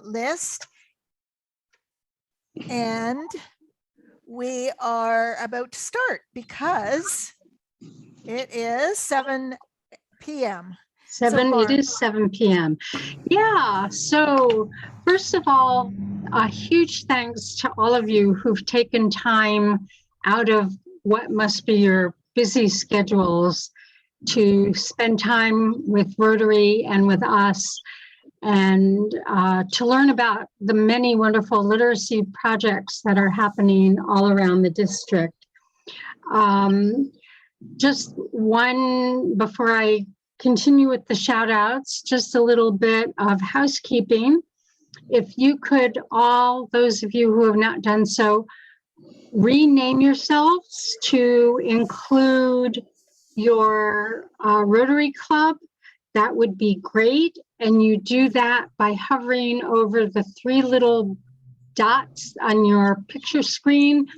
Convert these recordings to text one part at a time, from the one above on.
list, and we are about to start because it is 7 p.m. It is 7 p.m. Yeah, so first of all, a huge thanks to all of you who've taken time out of what must be your busy schedules to spend time with Rotary and with us, and to learn about the many wonderful literacy projects that are happening all around the district. Just one, before I continue with the shout outs, just a little bit of housekeeping. If you could, all those of you who have not done so, rename yourselves to include your Rotary Club, that would be great. And you do that by hovering over the 3 little dots on your picture screen.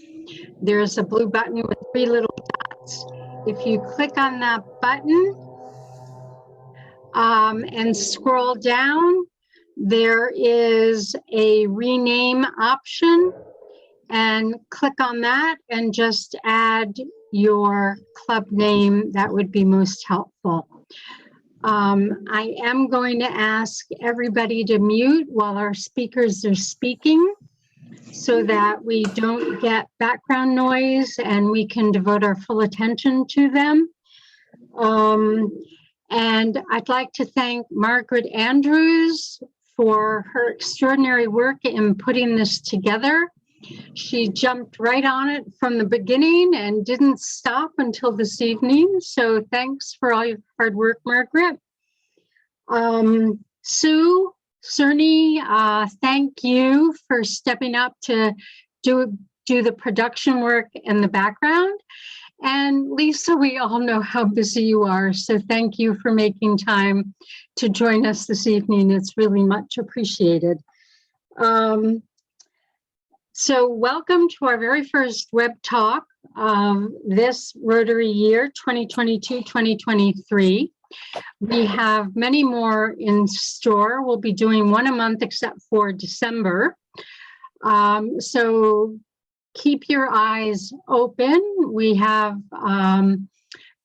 There's a blue button with 3 little dots. If you click on that button and scroll down, there is a rename option, and click on that and just add your club name. That would be most helpful. I am going to ask everybody to mute while our speakers are speaking so that we don't get background noise and we can devote our full attention to them. And I'd like to thank Margaret Andrewes for her extraordinary work in putting this together. She jumped right on it from the beginning and didn't stop until this evening. So thanks for all your hard work, Margaret. Sue, Cerny, thank you for stepping up to do the production work in the background. And Lisa, we all know how busy you are. So thank you for making time to join us this evening. It's really much appreciated. So welcome to our very first web talk of this Rotary year, 2022-2023. We have many more in store. We'll be doing one a month except for December. So keep your eyes open. We have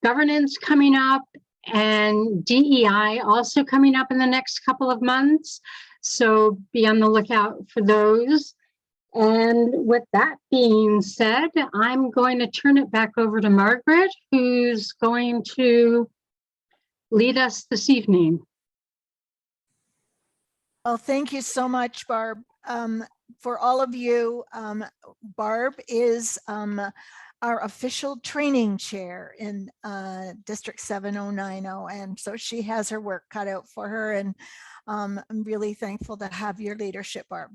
governance coming up and DEI also coming up in the next couple of months. So be on the lookout for those. And with that being said, I'm going to turn it back over to Margaret, who's going to lead us this evening. Well, thank you so much, Barb. For all of you, Barb is our official training chair in District 7090, and so she has her work cut out for her, and I'm really thankful to have your leadership, Barb.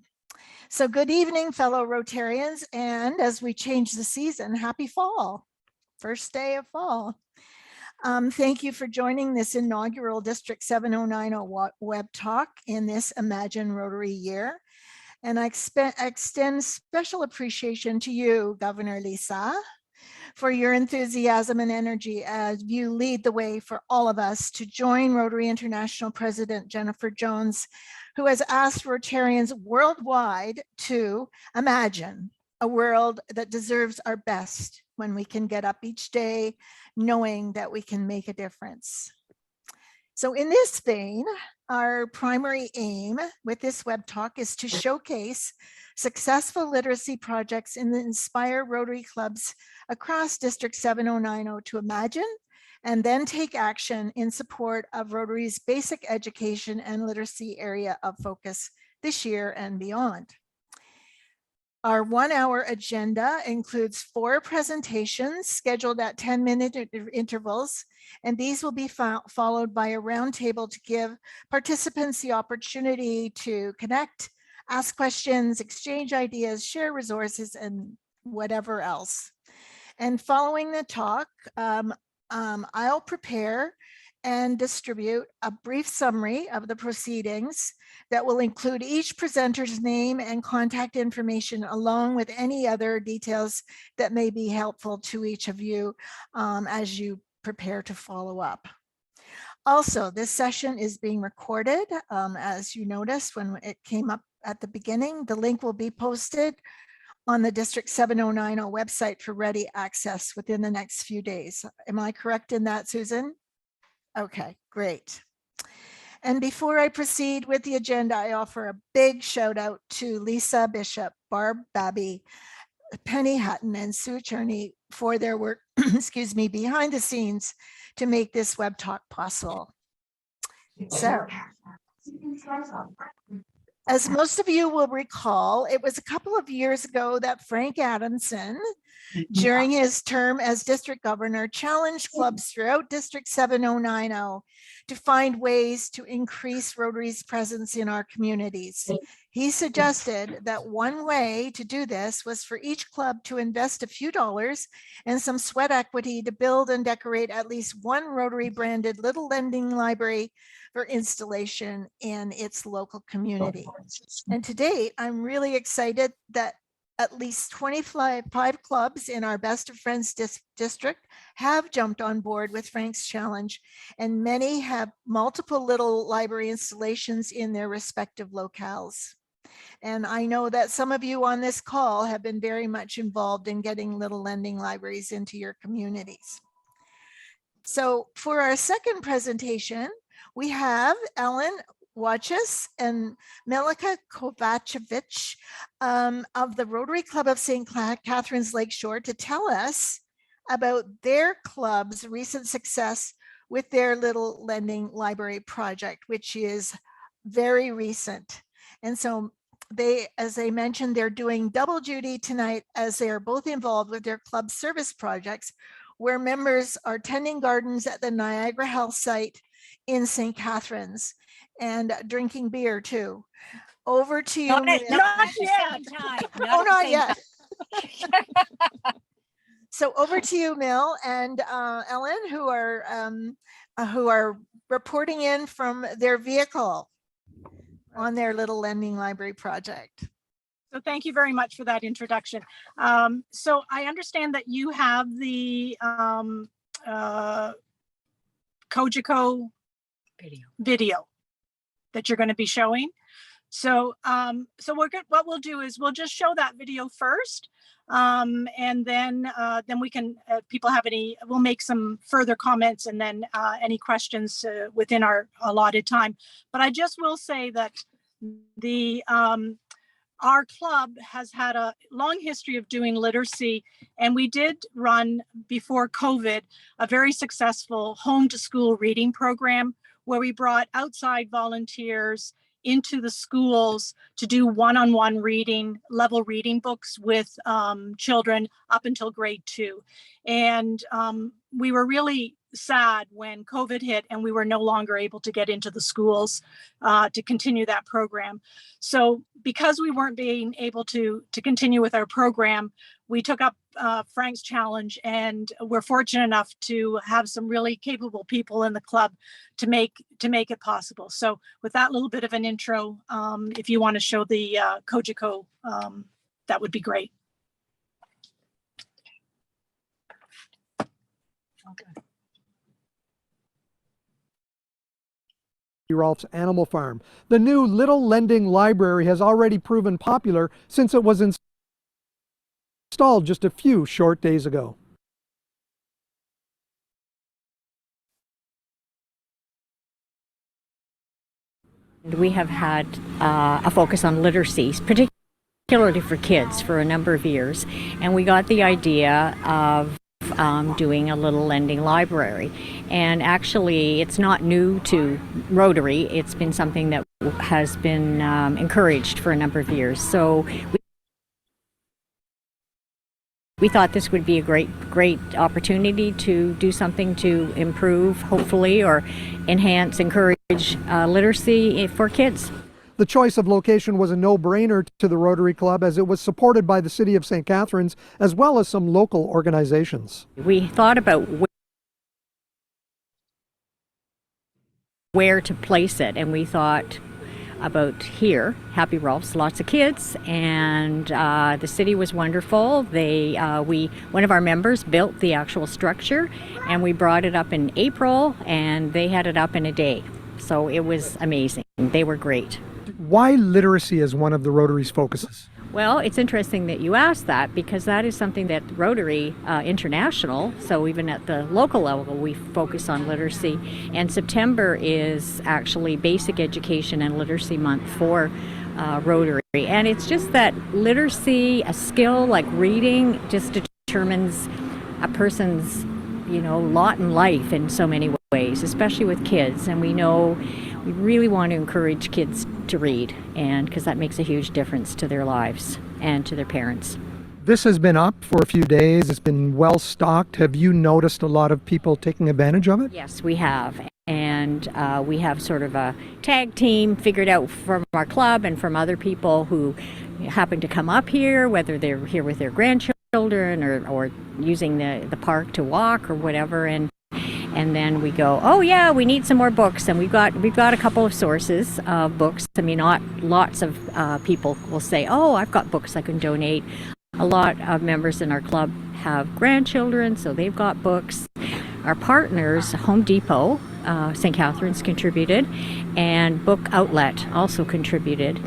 So good evening, fellow Rotarians, and as we change the season, happy fall, first day of fall. Thank you for joining this inaugural District 7090 web talk in this Imagine Rotary year. And I extend special appreciation to you, Governor Lisa, for your enthusiasm and energy as you lead the way for all of us to join Rotary International President Jennifer Jones, who has asked Rotarians worldwide to imagine a world that deserves our best when we can get up each day knowing that we can make a difference. So in this vein, our primary aim with this web talk is to showcase successful literacy projects in the Inspire Rotary Clubs across District 7090 to imagine and then take action in support of Rotary's basic education and literacy area of focus this year and beyond. Our 1-hour agenda includes 4 presentations scheduled at 10-minute intervals, and these will be followed by a roundtable to give participants the opportunity to connect, ask questions, exchange ideas, share resources, and whatever else. And following the talk, I'll prepare and distribute a brief summary of the proceedings that will include each presenter's name and contact information, along with any other details that may be helpful to each of you as you prepare to follow up. Also, this session is being recorded. As you noticed when it came up at the beginning, the link will be posted on the District 7090 website for ready access within the next few days. Am I correct in that, Susan? Okay, great. And before I proceed with the agenda, I offer a big shout out to Lisa Bishop, Barb Babby, Penny Hutton, and Sue Cherney for their work, excuse me, behind the scenes to make this web talk possible. So, as most of you will recall, it was a couple of years ago that Frank Adamson, during his term as district governor, challenged clubs throughout District 7090 to find ways to increase Rotary's presence in our communities. He suggested that one way to do this was for each club to invest a few dollars and some sweat equity to build and decorate at least one Rotary branded little lending library for installation in its local community. And to date, I'm really excited that at least 25 clubs in our Best of Friends district have jumped on board with Frank's challenge, and many have multiple little library installations in their respective locales. And I know that some of you on this call have been very much involved in getting little lending libraries into your communities. So for our second presentation, we have Ellen Watchus and Melika Kovacevic of the Rotary Club of St. Catharines Lakeshore to tell us about their club's recent success with their little lending library project, which is very recent. And so they, as they mentioned, they're doing double duty tonight as they are both involved with their club service projects, where members are tending gardens at the Niagara Health site in St. Catharines and drinking beer too. Over to you. Not yet. Oh, not yet. So over to you, Mel and Ellen, who are reporting in from their vehicle on their little lending library project. So thank you very much for that introduction. So I understand that you have the Kojiko video that you're going to be showing. So what we'll do is we'll just show that video first, and then we can, people have any, we'll make some further comments and then any questions within our allotted time. But I just will say that our club has had a long history of doing literacy, and we did run before COVID a very successful home to school reading program where we brought outside volunteers into the schools to do one-on-one reading, level reading books with children up until grade 2. And we were really sad when COVID hit and we were no longer able to get into the schools to continue that program. So because we weren't being able to continue with our program, we took up Frank's challenge, and we're fortunate enough to have some really capable people in the club to make it possible. So with that little bit of an intro, if you want to show the Kojiko, that would be great. Okay. Rolf's Animal Farm. The new Little Lending Library has already proven popular since it was installed just a few short days ago. We have had a focus on literacy, particularly for kids, for a number of years, and we got the idea of doing a little lending library. And actually, it's not new to Rotary. It's been something that has been encouraged for a number of years. So we thought this would be a great opportunity to do something to improve, hopefully, or enhance, encourage literacy for kids. The choice of location was a no-brainer to the Rotary Club, as it was supported by the City of St. Catharines as well as some local organizations. We thought about where to place it, and we thought about here, Happy Rolf's, lots of kids, and the city was wonderful. One of our members built the actual structure, and we brought it up in April, and they had it up in a day. So it was amazing. They were great. Why literacy is one of the Rotary's focuses? Well, it's interesting that you asked that, because that is something that Rotary International, so even at the local level, we focus on literacy. And September is actually Basic Education and Literacy Month for Rotary. And it's just that literacy, a skill like reading, just determines a person's, lot in life in so many ways, especially with kids. And we know we really want to encourage kids to read, and because that makes a huge difference to their lives and to their parents. This has been up for a few days. It's been well stocked. Have you noticed a lot of people taking advantage of it? Yes, we have. And we have sort of a tag team figured out from our club and from other people who happen to come up here, whether they're here with their grandchildren or using the park to walk or whatever. And then we go, oh yeah, we need some more books, and we've got a couple of sources of books. I mean, not lots of people will say, oh, I've got books I can donate. A lot of members in our club have grandchildren, so they've got books. Our partners, Home Depot, St. Catharines contributed, and Book Outlet also contributed.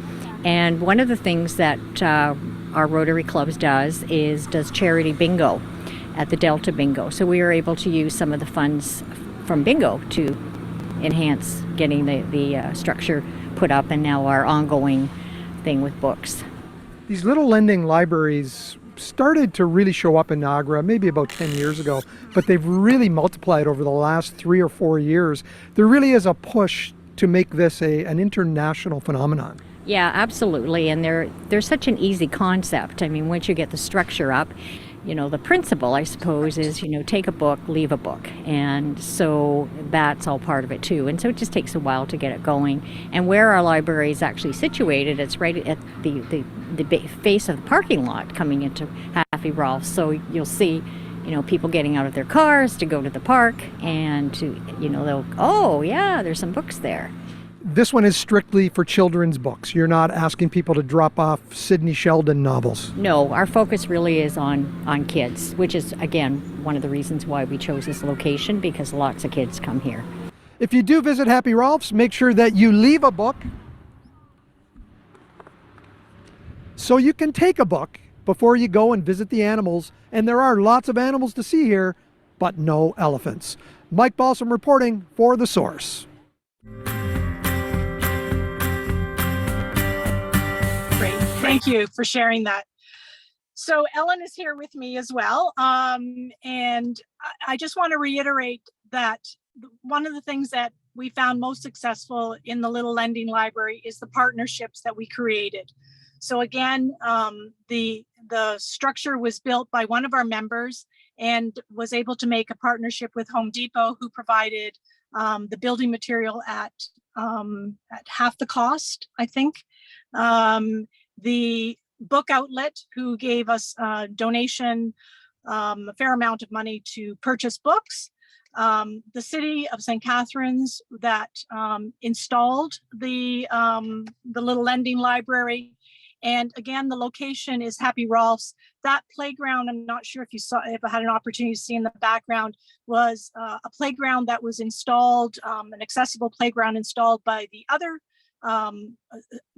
And one of the things that our Rotary Clubs does charity bingo at the Delta Bingo. So we were able to use some of the funds from bingo to enhance getting the structure put up, and now our ongoing thing with books. These little lending libraries started to really show up in Niagara maybe about 10 years ago, but they've really multiplied over the last 3 or 4 years. There really is a push to make this an international phenomenon. Yeah, absolutely. And they're such an easy concept. I mean, once you get the structure up, the principle, I suppose, is, take a book, leave a book. And so that's all part of it too. And so it just takes a while to get it going. And where our library is actually situated, it's right at the face of the parking lot coming into Happy Rolf's. So you'll see, people getting out of their cars to go to the park, and they'll, oh yeah, there's some books there. This one is strictly for children's books. You're not asking people to drop off Sidney Sheldon novels. No, our focus really is on kids, which is, again, one of the reasons why we chose this location, because lots of kids come here. If you do visit Happy Rolf's, make sure that you leave a book so you can take a book before you go and visit the animals. And there are lots of animals to see here, but no elephants. Mike Balsam reporting for The Source. Great. Thank you for sharing that. So Ellen is here with me as well. And I just want to reiterate that one of the things that we found most successful in the Little Lending Library is the partnerships that we created. So again, the structure was built by one of our members and was able to make a partnership with Home Depot, who provided the building material at half the cost, I think. The Book Outlet, who gave us a donation, a fair amount of money to purchase books. The city of St. Catharines that installed the Little Lending Library. And again, the location is Happy Rolf's. That playground, I'm not sure if I had an opportunity to see in the background, was a playground that was installed, an accessible playground installed by the other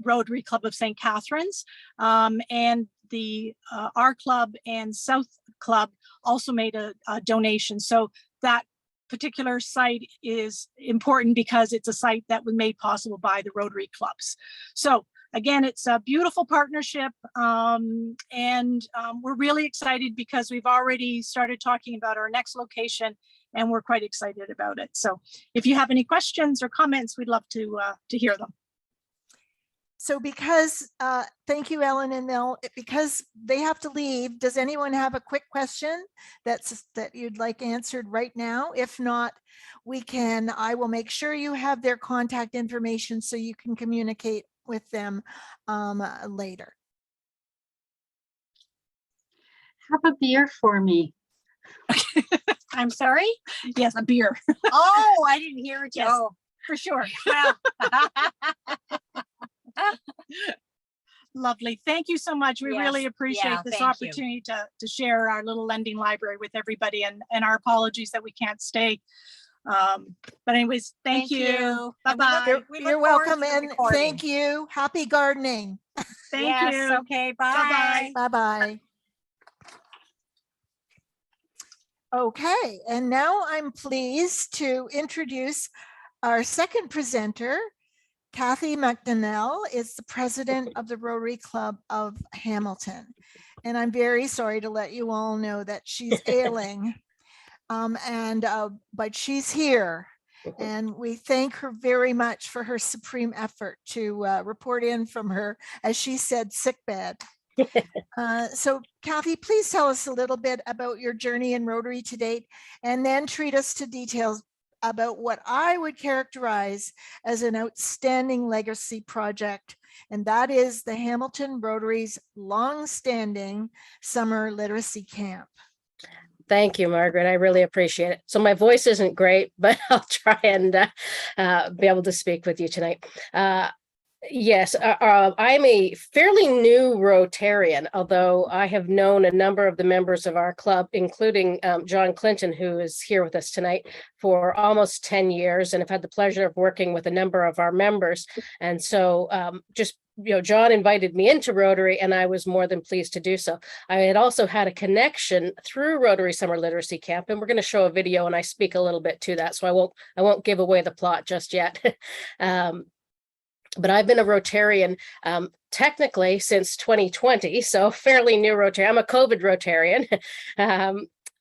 Rotary Club of St. Catharines, and the our club and South Club also made a donation. So that particular site is important because it's a site that was made possible by the Rotary clubs. So again, it's a beautiful partnership, and we're really excited because we've already started talking about our next location, and we're quite excited about it. So if you have any questions or comments, we'd love to hear them. So because, thank you, Ellen and Nell, because they have to leave, does anyone have a quick question that you'd like answered right now? If not, I will make sure you have their contact information so you can communicate with them later. Have a beer for me. I'm sorry? Yes, a beer. Oh, I didn't hear it. Yes. Oh, for sure. Well, Lovely. Thank you so much. We Yes. really appreciate Yeah, this thank you. opportunity to share our little lending library with everybody, and our apologies that we can't stay. But anyways, thank you. And we look- Bye-bye. You're, we look you're forward welcome, to the and recording. thank you. Happy gardening. Thank Yes, you. okay, bye. Bye-bye. Bye-bye. Okay, and now I'm pleased to introduce our second presenter. Kathy McDonnell is the president of the Rotary Club of Hamilton. And I'm very sorry to let you all know that she's ailing. But she's here. And we thank her very much for her supreme effort to report in from her, as she said, sickbed. So Kathy, please tell us a little bit about your journey in Rotary to date, and then treat us to details about what I would characterize as an outstanding legacy project, and that is the Hamilton Rotary's long-standing summer literacy camp. Thank you, Margaret. I really appreciate it. So my voice isn't great, but I'll try and be able to speak with you tonight. Yes, I'm a fairly new Rotarian, although I have known a number of the members of our club, including John Clinton, who is here with us tonight, for almost 10 years, and have had the pleasure of working with a number of our members. And so John invited me into Rotary, and I was more than pleased to do so. I had also had a connection through Rotary Summer Literacy Camp, and we're going to show a video, and I speak a little bit to that, so I won't give away the plot just yet. But I've been a Rotarian technically since 2020, so fairly new Rotarian. I'm a COVID Rotarian.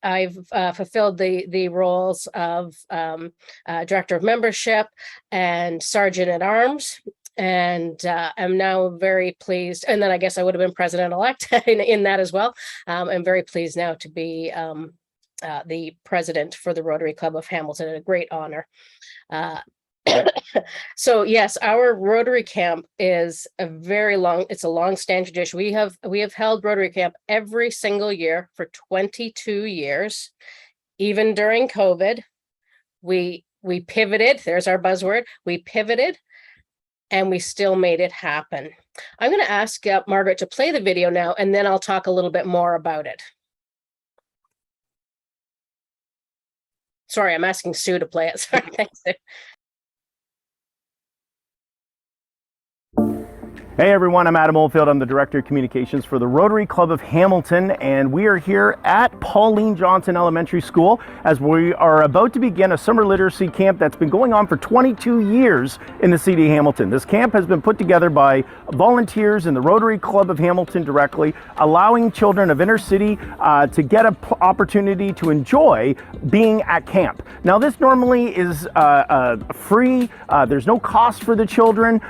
I've fulfilled the roles of Director of Membership and Sergeant at Arms, and I'm now very pleased. And then I guess I would have been President-elect in that as well. I'm very pleased now to be the president for the Rotary Club of Hamilton, a great honor. So yes, our Rotary Camp is it's a long-standing tradition. We have held Rotary Camp every single year for 22 years. Even during COVID, we pivoted. There's our buzzword. We pivoted, and we still made it happen. I'm going to ask Margaret to play the video now, and then I'll talk a little bit more about it. Sorry, I'm asking Sue to play it. Sorry, thanks, Sue. Hey everyone, I'm Adam Oldfield. I'm the Director of Communications for the Rotary Club of Hamilton, and we are here at Pauline Johnson Elementary School as we are about to begin a summer literacy camp that's been going on for 22 years in the city of Hamilton. This camp has been put together by volunteers in the Rotary Club of Hamilton directly, allowing children of inner city to get an opportunity to enjoy being at camp. Now this normally is free, there's no cost for the children.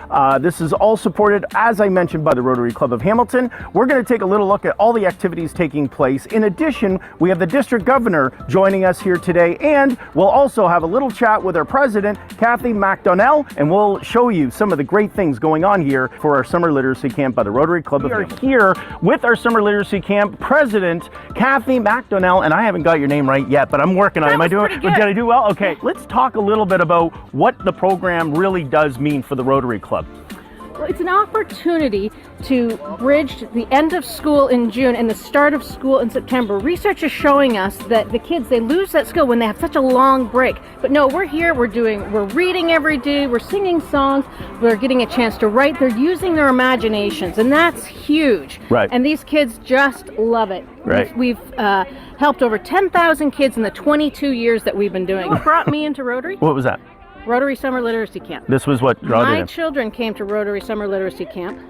This is all supported, as I mentioned, by the Rotary Club of Hamilton. We're going to take a little look at all the activities taking place. In addition, we have the district governor joining us here today, and we'll also have a little chat with our president, Kathy McDonnell, and we'll show you some of the great things going on here for our summer literacy camp by the Rotary Club of Hamilton. We are here with our summer literacy camp president, Kathy McDonnell, and I haven't got your name right yet, but I'm working on it. Am I doing? Did I do well? Okay, let's talk a little bit about what the program really does mean for the Rotary Club. Well, it's an opportunity to bridge the end of school in June and the start of school in September. Research is showing us that the kids, they lose that skill when they have such a long break. But no, we're here, we're reading every day, we're singing songs, we're getting a chance to write, they're using their imaginations, and that's huge. Right. And these kids just love it. Right. We've helped over 10,000 kids in the 22 years that we've been doing. You know what brought me into Rotary? What was that? Rotary Summer Literacy Camp. This was what My children came to Rotary Summer Literacy Camp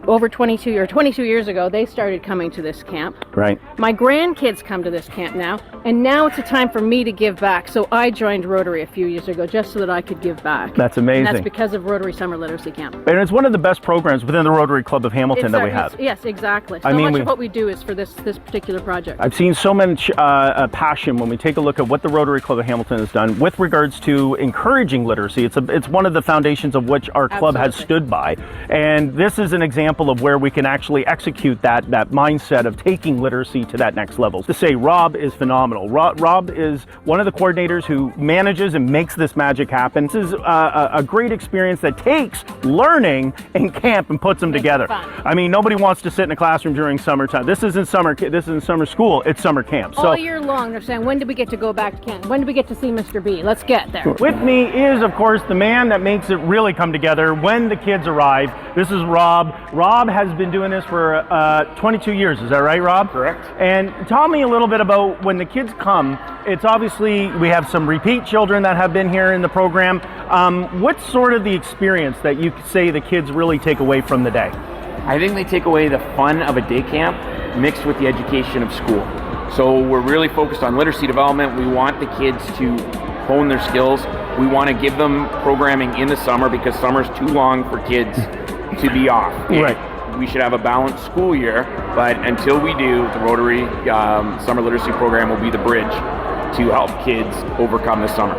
over 22 years ago. They started coming to this camp. Right. My grandkids come to this camp now, and now it's a time for me to give back. So I joined Rotary a few years ago just so that I could give back. That's amazing. And that's because of Rotary Summer Literacy Camp. And it's one of the best programs within the Rotary Club of Hamilton that we have. Yes, exactly. I mean, much of what we do is for this particular project. I've seen so much passion when we take a look at what the Rotary Club of Hamilton has done with regards to encouraging literacy. It's one of the foundations of which our club has stood by. And this is an example of where we can actually execute that mindset of taking literacy to that next level. To say Rob is phenomenal. phenomenal. Rob is one of the coordinators who manages and makes this magic happen. This is a great experience that takes learning and camp and puts them together. I mean, nobody wants to sit in a classroom during summertime. This isn't summer school, it's summer camp. So all year long, they're saying, when do we get to go back to camp? When do we get to see Mr. B? Let's get there. With me is, of course, the man that makes it really come together when the kids arrive. This is Rob. Rob has been doing this for 22 years. Is that right, Rob? Correct. And tell me a little bit about when the kids come. It's obviously, we have some repeat children that have been here in the program. What's sort of the experience that you say the kids really take away from the day? I think they take away the fun of a day camp mixed with the education of school. So we're really focused on literacy development. We want the kids to hone their skills. We want to give them programming in the summer because summer's too long for kids to be off. Right. We should have a balanced school year, but until we do, the Rotary Summer Literacy Program will be the bridge to help kids overcome the summer.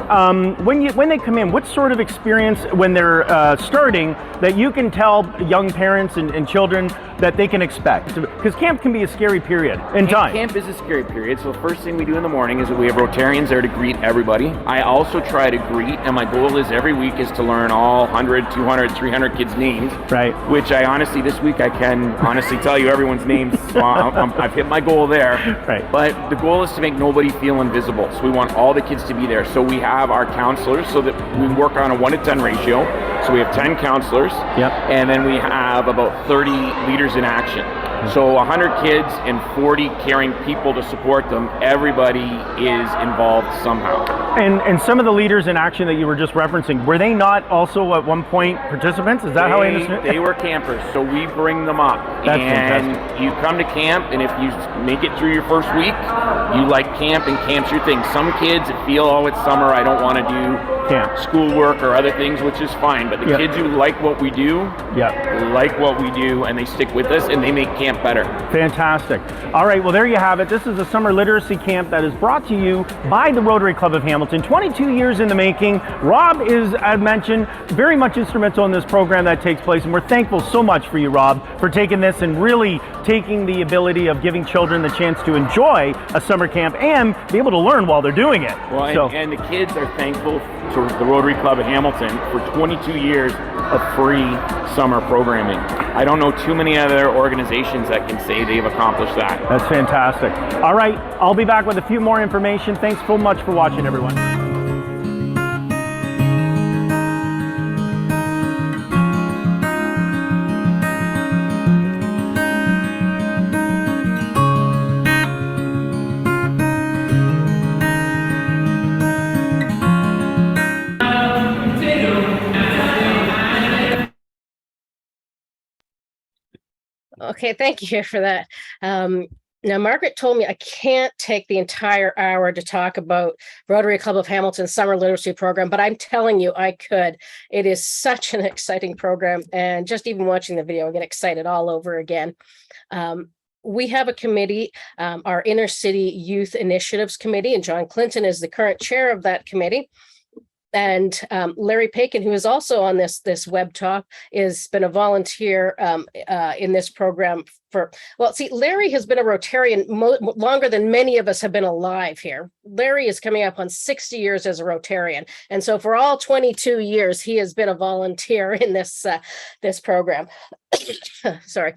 When they come in, what sort of experience when they're starting that you can tell young parents and children that they can expect? Because camp can be a scary period in time. Camp is a scary period, so the first thing we do in the morning is that we have Rotarians there to greet everybody. I also try to greet, and my goal is every week is to learn all 100, 200, 300 kids' names. Right. Which I honestly, this week I can honestly tell you everyone's names. So I've hit my goal there. Right. But the goal is to make nobody feel invisible. So we want all the kids to be there. So we have our counselors so that we work on a 1-to-10 ratio. So we have 10 counselors. Yep. And then we have about 30 leaders in action. So 100 kids and 40 caring people to support them. Everybody is involved somehow. And some of the leaders in action that you were just referencing, were they not also at one point participants? Is that how I understand? They were campers, so we bring them up. That's and fantastic. You come to camp, and if you make it through your first week, you like camp, and camp's your thing. Some kids feel, oh, it's summer, I don't want to do schoolwork or other things, which is fine. But the kids who like what we do, like what we do, and they stick with us, and they make camp better. Fantastic. All right, well, there you have it. This is a summer literacy camp that is brought to you by the Rotary Club of Hamilton. 22 years in the making. Rob is, as mentioned, very much instrumental in this program that takes place, and we're thankful so much for you, Rob, for taking this and really taking the ability of giving children the chance to enjoy a summer camp and be able to learn while they're doing it. Well, and the kids are thankful to the Rotary Club of Hamilton for 22 years of free summer programming. I don't know too many other organizations that can say they've accomplished that. That's fantastic. All right, I'll be back with a few more information. Thanks so much for watching, everyone. Okay, thank you for that. Now, Margaret told me I can't take the entire hour to talk about Rotary Club of Hamilton's Summer Literacy Program, but I'm telling you I could. It is such an exciting program, and just even watching the video, I get excited all over again. We have a committee, our Inner City Youth Initiatives Committee, and John Clinton is the current chair of that committee. And Larry Pakin, who is also on this web talk, has been a volunteer in this program for, well, see, Larry has been a Rotarian longer than many of us have been alive here. Larry is coming up on 60 years as a Rotarian. And so for all 22 years, he has been a volunteer in this program. Sorry.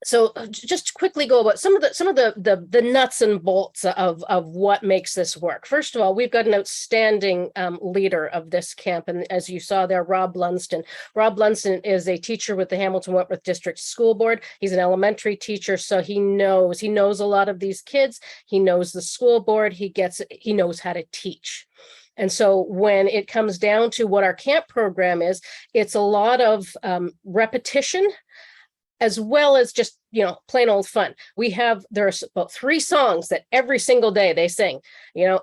So just quickly go about some of the nuts and bolts of what makes this work. First of all, we've got an outstanding leader of this camp. And as you saw there, Rob Lunston. Rob Lunston is a teacher with the Hamilton Wentworth District School Board. He's an elementary teacher, so he knows a lot of these kids. He knows the school board. He knows how to teach. And so when it comes down to what our camp program is, it's a lot of repetition, as well as just, plain old fun. There's about 3 songs that every single day they sing.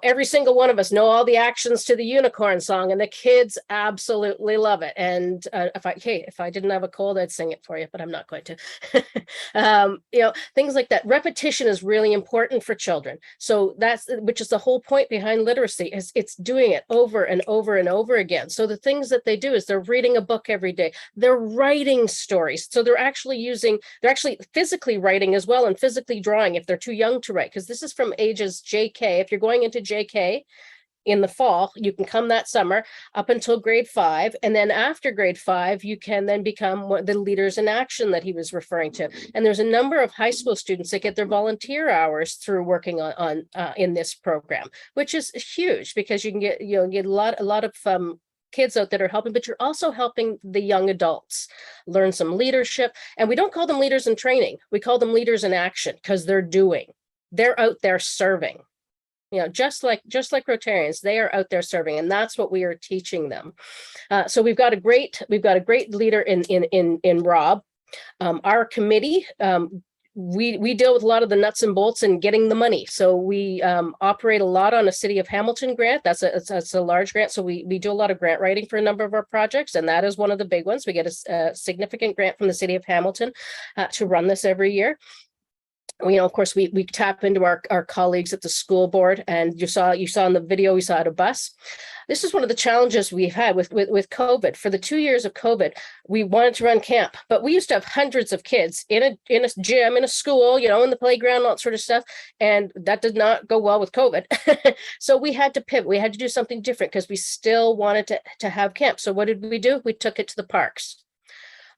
Every single one of us know all the actions to the unicorn song, and the kids absolutely love it. And if I didn't have a cold, I'd sing it for you, but I'm not going to. Things like that. Repetition is really important for children. So which is the whole point behind literacy, is it's doing it over and over and over again. So the things that they do is they're reading a book every day. They're writing stories. So they're actually physically writing as well and physically drawing if they're too young to write, because this is from ages JK. If you're going into JK in the fall, you can come that summer up until grade 5. And then after grade 5, you can then become one of the leaders in action that he was referring to. And there's a number of high school students that get their volunteer hours through working on in this program, which is huge because you can get, get a lot of kids out that are helping, but you're also helping the young adults learn some leadership. And we don't call them leaders in training. We call them leaders in action because they're out there serving. Just like Rotarians, they are out there serving, and that's what we are teaching them. So we've got a great leader in Rob. Our committee, we deal with a lot of the nuts and bolts and getting the money. So we operate a lot on a City of Hamilton grant. That's a large grant. So we do a lot of grant writing for a number of our projects, and that is one of the big ones. We get a significant grant from the City of Hamilton to run this every year. Of course, we tap into our colleagues at the school board, and you saw in the video, we saw at a bus. This is one of the challenges we've had with COVID. For the 2 years of COVID, we wanted to run camp, but we used to have hundreds of kids in a gym, in a school, in the playground, all that sort of stuff. And that did not go well with COVID. So we had to pivot. We had to do something different because we still wanted to have camp. So what did we do? We took it to the parks.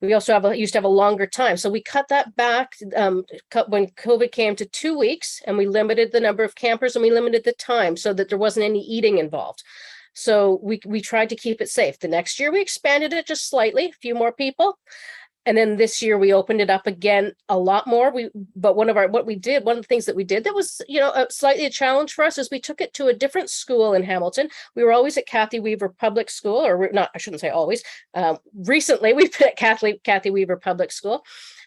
We also used to have a longer time. So we cut that back when COVID came to 2 weeks, and we limited the number of campers and we limited the time so that there wasn't any eating involved. So we tried to keep it safe. The next year we expanded it just slightly, a few more people. And then this year we opened it up again a lot more. But one of the things that we did that was, slightly a challenge for us is we took it to a different school in Hamilton. We were always at Kathy Weaver Public School, or not, I shouldn't say always. Recently we've been at Kathy Weaver Public School,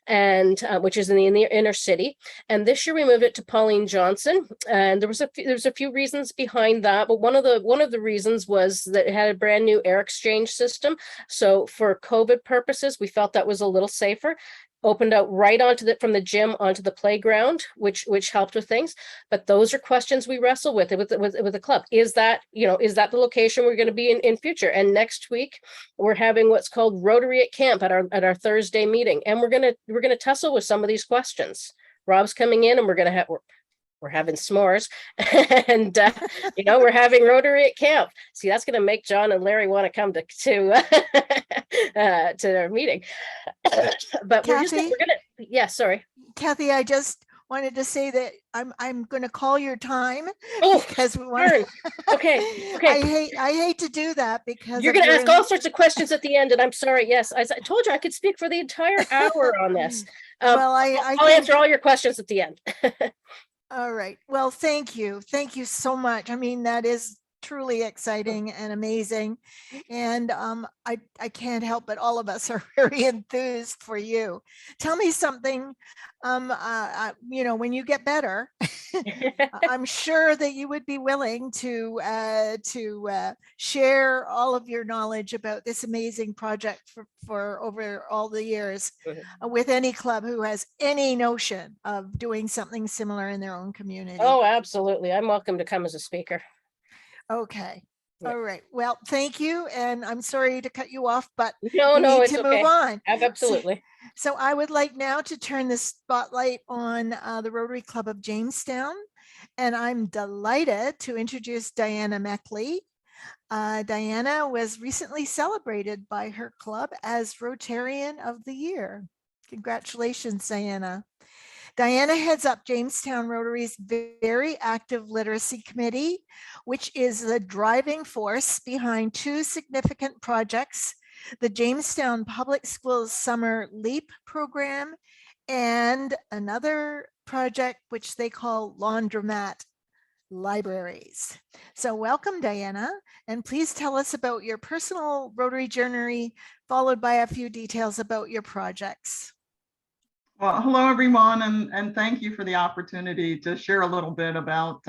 and which is in the inner city. And this year we moved it to Pauline Johnson, and there's a few reasons behind that. But one of the reasons was that it had a brand new air exchange system. So for COVID purposes, we felt that was a little safer. Opened out right from the gym onto the playground, which helped with things. But those are questions we wrestle with the club. Is that the location we're going to be in future? And next week we're having what's called Rotary at Camp at our Thursday meeting, and we're gonna tussle with some of these questions. Rob's coming in, and we're having s'mores, and we're having Rotary at Camp. See, that's going to make John and Larry want to come to their meeting. But Kathy, sorry, Kathy, I just wanted to say that I'm going to call your time because we want. Okay. I hate to do that because you're going to ask all sorts of questions at the end, and I'm sorry. Yes, I told you I could speak for the entire hour on this. Well, I'll answer all your questions at the end. All right. Well, thank you. Thank you so much. I mean, that is truly exciting and amazing. And I can't help but all of us are very enthused for you. Tell me something, when you get better, I'm sure that you would be willing to share all of your knowledge about this amazing project for over all the years with any club who has any notion of doing something similar in their own community. Oh, absolutely. I'm welcome to come as a speaker. Okay. Yeah. All right. Well, thank you. And I'm sorry to cut you off, but no, it's to okay. Move on. Absolutely. So I would like now to turn the spotlight on the Rotary Club of Jamestown. And I'm delighted to introduce Diana Meckley. Diana was recently celebrated by her club as Rotarian of the Year. Congratulations, Diana. Diana heads up Jamestown Rotary's very active literacy committee, which is the driving force behind two significant projects, the Jamestown Public Schools Summer LEAP program and another project which they call Laundromat Libraries. So welcome, Diana, and please tell us about your personal Rotary journey, followed by a few details about your projects. Well, hello, everyone, and thank you for the opportunity to share a little bit about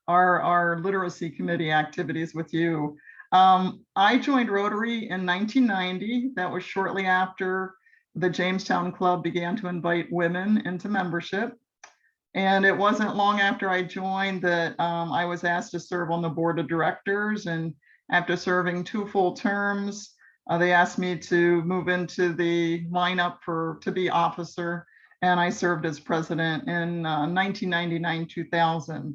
our literacy committee activities with you. I joined Rotary in 1990. That was shortly after the Jamestown Club began to invite women into membership. And it wasn't long after I joined that I was asked to serve on the board of directors. And after serving 2 full terms, they asked me to move into the lineup to be officer. and I served as president in 1999-2000.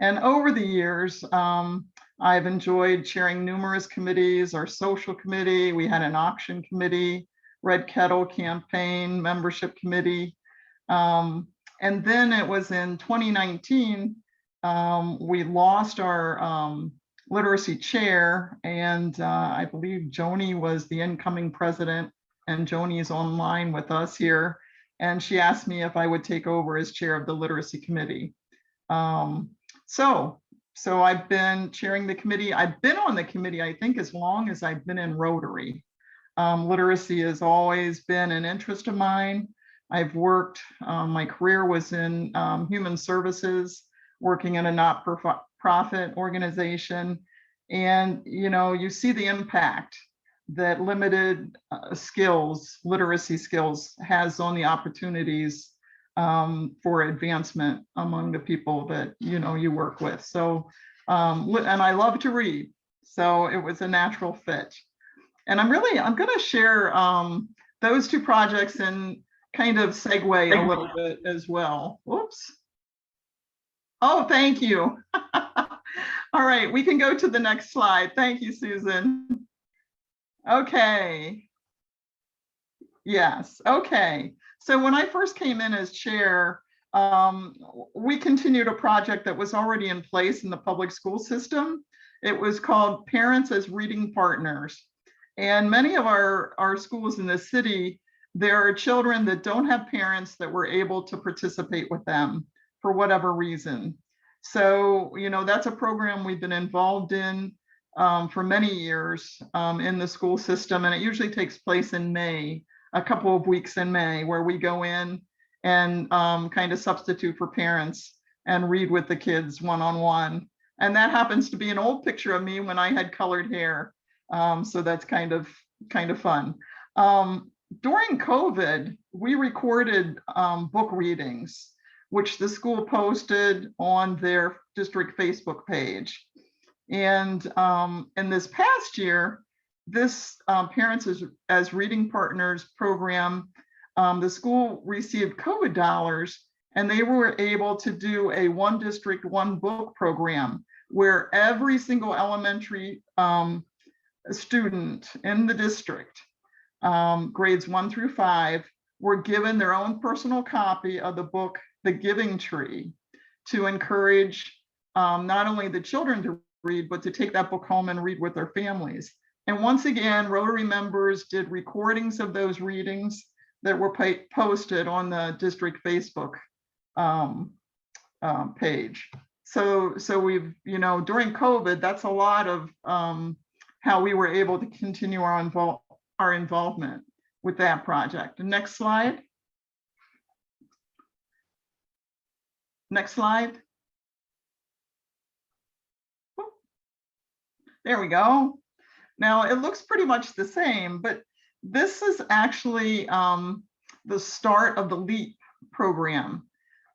And over the years, I've enjoyed chairing numerous committees, our social committee, we had an auction committee, Red Kettle campaign, membership committee. And then it was in 2019, we lost our literacy chair, and I believe Joni was the incoming president, and Joni is online with us here. And she asked me if I would take over as chair of the literacy committee. So I've been chairing the committee. I've been on the committee, I think, as long as I've been in Rotary. Literacy has always been an interest of mine. I've worked, my career was in human services, working in a not-for-profit organization. And, you know, you see the impact that limited skills, literacy skills, has on the opportunities for advancement among the people that, you know, you work with. So, and I love to read, so it was a natural fit. And I'm going to share those two projects and kind of segue a little bit as well. Whoops. Oh, thank you. All right, we can go to the next slide. Thank you, Susan. Okay. Yes, okay. So when I first came in as chair, we continued a project that was already in place in the public school system. It was called Parents as Reading Partners. And many of our schools in the city, there are children that don't have parents that were able to participate with them for whatever reason. So, you know, that's a program we've been involved in for many years in the school system. And it usually takes place in May, a couple of weeks in May, where we go in and kind of substitute for parents and read with the kids one-on-one. And that happens to be an old picture of me when I had colored hair. So that's kind of fun. During COVID, we recorded book readings, which the school posted on their district Facebook page. And in this past year, this Parents as Reading Partners program, the school received COVID dollars, and they were able to do a one district, one book program where every single elementary student in the district, grades 1 through 5, were given their own personal copy of the book, The Giving Tree, to encourage not only the children to read, but to take that book home and read with their families. And once again, Rotary members did recordings of those readings that were posted on the district Facebook page. So we've, you know, during COVID, that's a lot of how we were able to continue our involvement with that project. Next slide. Next slide. There we go. Now it looks pretty much the same, but this is actually the start of the LEAP program.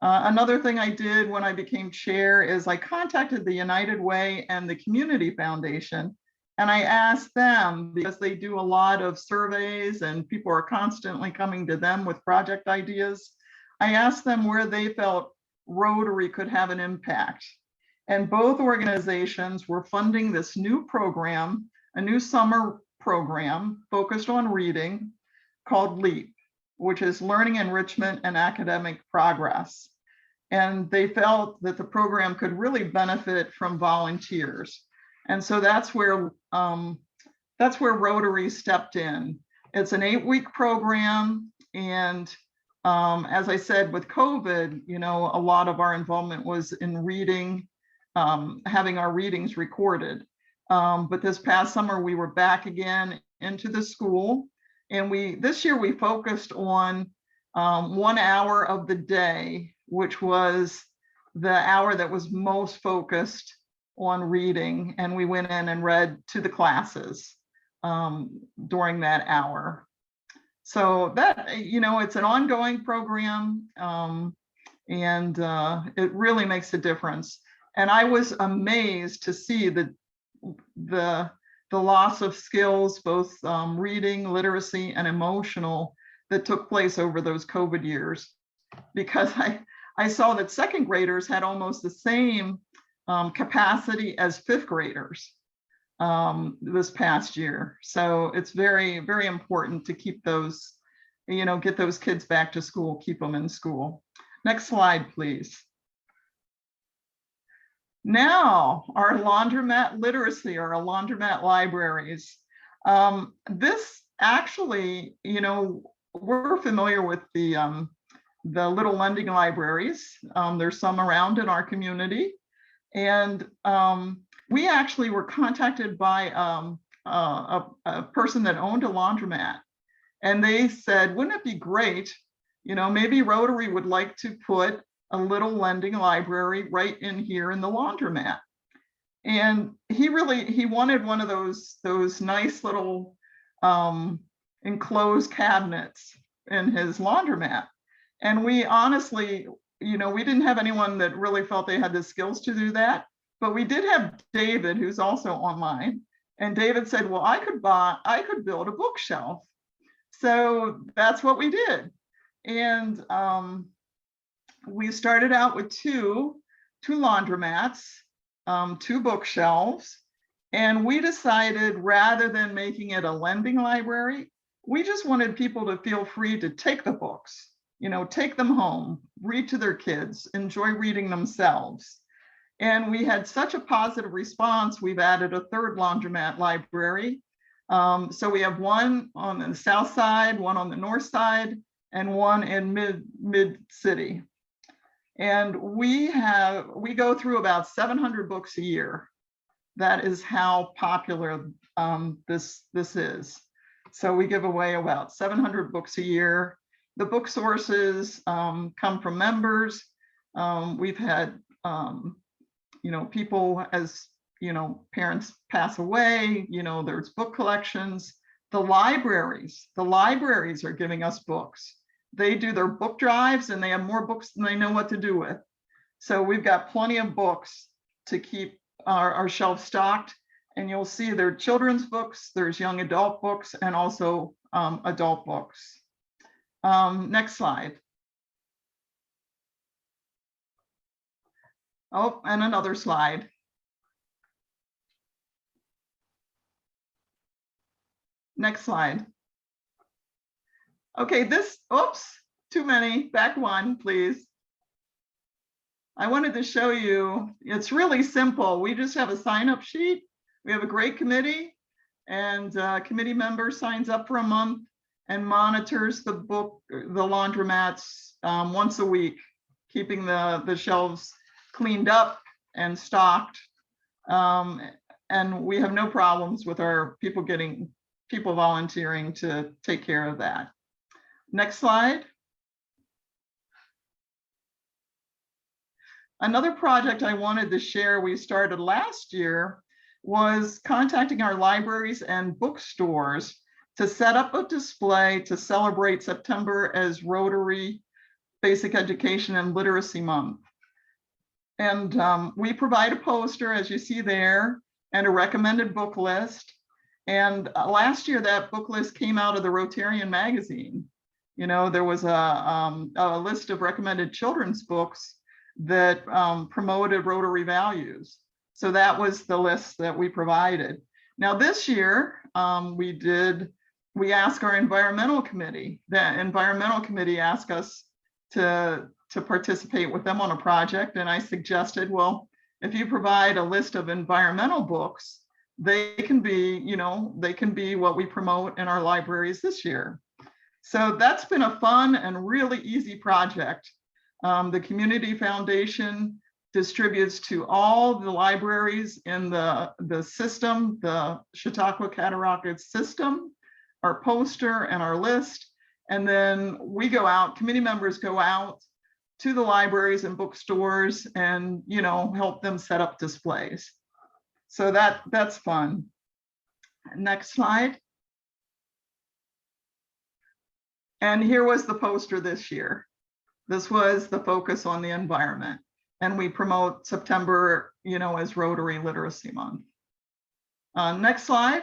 Another thing I did when I became chair is I contacted the United Way and the Community Foundation, and I asked them, because they do a lot of surveys and people are constantly coming to them with project ideas. I asked them where they felt Rotary could have an impact. And both organizations were funding this new program, a new summer program focused on reading called LEAP, which is Learning Enrichment and Academic Progress. And they felt that the program could really benefit from volunteers. And so that's where Rotary stepped in. It's an 8-week program. And as I said, with COVID, you know, a lot of our involvement was in reading, having our readings recorded. But this past summer, we were back again into the school. And this year we focused on 1 hour of the day, which was the hour that was most focused on reading. And we went in and read to the classes during that hour. So that, you know, it's an ongoing program, and it really makes a difference. And I was amazed to see the loss of skills, both reading, literacy, and emotional, that took place over those COVID years. because I saw that second graders had almost the same capacity as fifth graders this past year. So it's very, very important to keep those, get those kids back to school, keep them in school. Next slide, please. Now, our laundromat literacy, or our laundromat libraries. This actually, we're familiar with the little lending libraries. There's some around in our community. And we actually were contacted by a person that owned a laundromat. And they said, wouldn't it be great, maybe Rotary would like to put a little lending library right in here in the laundromat. And he wanted one of those nice little enclosed cabinets in his laundromat. And we honestly, we didn't have anyone that really felt they had the skills to do that, but we did have David, who's also online. And David said, well, I could build a bookshelf. So that's what we did. And we started out with two laundromats, 2 bookshelves, and we decided, rather than making it a lending library, we just wanted people to feel free to take the books, take them home, read to their kids, enjoy reading themselves. And we had such a positive response, we've added a 3rd laundromat library. So we have one on the south side, one on the north side, and one in mid city. And we go through about 700 books a year. That is how popular this is. So we give away about 700 books a year. The book sources come from members. We've had people, as parents pass away, there's book collections. The libraries are giving us books. They do their book drives and they have more books than they know what to do with. So we've got plenty of books to keep our shelves stocked. And you'll see there are children's books, there's young adult books, and also adult books. Next slide. Oh, and another slide. Next slide. Okay, oops, too many. Back one, please. I wanted to show you, it's really simple. We just have a sign-up sheet. We have a great committee, and committee member signs up for a month and monitors the laundromats once a week, keeping the shelves cleaned up and stocked. And we have no problems with our people volunteering to take care of that. Next slide. Another project I wanted to share we started last year was contacting our libraries and bookstores to set up a display to celebrate September as Rotary Basic Education and Literacy Month. And we provide a poster, as you see there, and a recommended book list. And last year, that book list came out of the Rotarian magazine. There was a list of recommended children's books that promoted Rotary values. So that was the list that we provided. Now this year, we asked our environmental committee. The environmental committee asked us to participate with them on a project. And I suggested, well, if you provide a list of environmental books, they can be what we promote in our libraries this year. So that's been a fun and really easy project. The Community Foundation distributes to all the libraries in the system, the Chautauqua Cataract system, our poster and our list. And then we go out, committee members go out to the libraries and bookstores and help them set up displays. So that's fun. Next slide. And here was the poster this year. This was the focus on the environment. And we promote September, as Rotary Literacy Month. Next slide.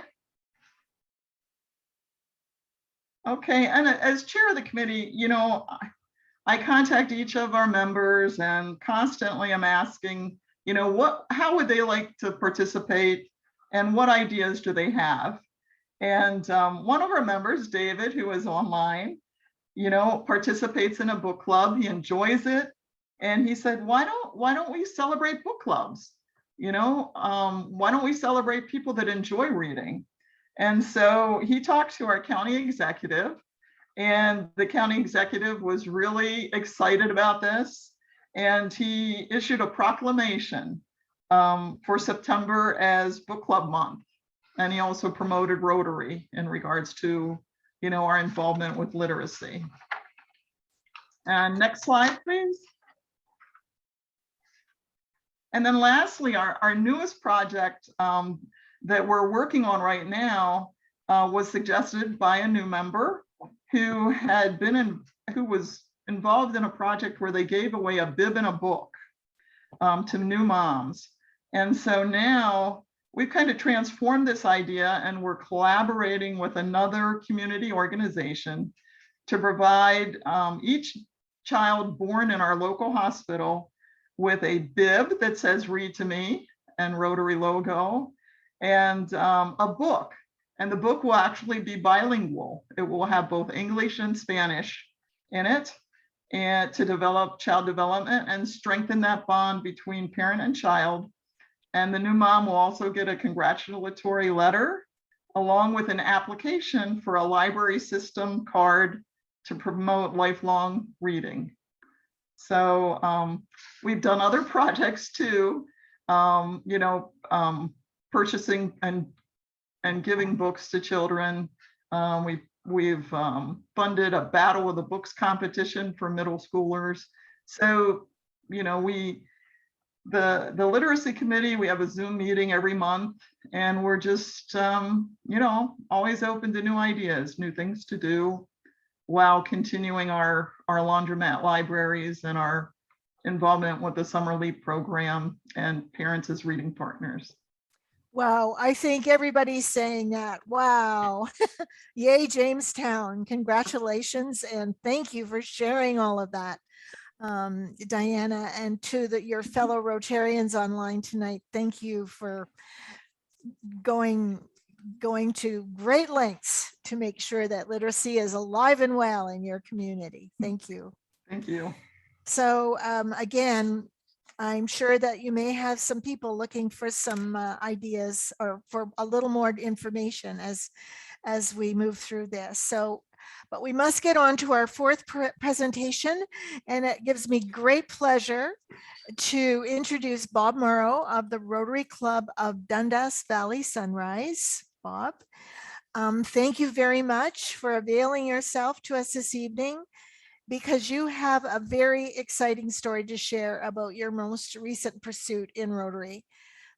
Okay, and as chair of the committee, I contact each of our members and constantly am asking, you know, how would they like to participate and what ideas do they have? And one of our members, David, who is online, you know, participates in a book club. He enjoys it. And he said, why don't we celebrate book clubs? You know, why don't we celebrate people that enjoy reading? And so he talked to our county executive, and the county executive was really excited about this. And he issued a proclamation for September as book club month. And he also promoted Rotary in regards to, you know, our involvement with literacy. And next slide, please. And then lastly, our newest project that we're working on right now was suggested by a new member who was involved in a project where they gave away a bib and a book to new moms. And so now we've kind of transformed this idea, and we're collaborating with another community organization to provide each child born in our local hospital with a bib that says "Read to Me" and Rotary logo, and a book. And the book will actually be bilingual. It will have both English and Spanish in it, and to develop child development and strengthen that bond between parent and child. And the new mom will also get a congratulatory letter along with an application for a library system card to promote lifelong reading. So we've done other projects too, you know, purchasing and giving books to children. We've funded a Battle of the Books competition for middle schoolers. So, you know, the literacy committee, we have a Zoom meeting every month, and we're just, you know, always open to new ideas, new things to do, while continuing our laundromat libraries and our involvement with the Summer Leap program and Parents as Reading Partners. Wow, I think everybody's saying that. Wow. Yay, Jamestown. Congratulations. And thank you for sharing all of that, Diana, and to your fellow Rotarians online tonight. Thank you for going to great lengths to make sure that literacy is alive and well in your community. Thank you. Thank you. So again, I'm sure that you may have some people looking for some ideas or for a little more information as we move through this. So, but we must get on to our fourth presentation, and it gives me great pleasure to introduce Bob Morrow of the Rotary Club of Dundas Valley Sunrise. Bob, thank you very much for availing yourself to us this evening, because you have a very exciting story to share about your most recent pursuit in Rotary,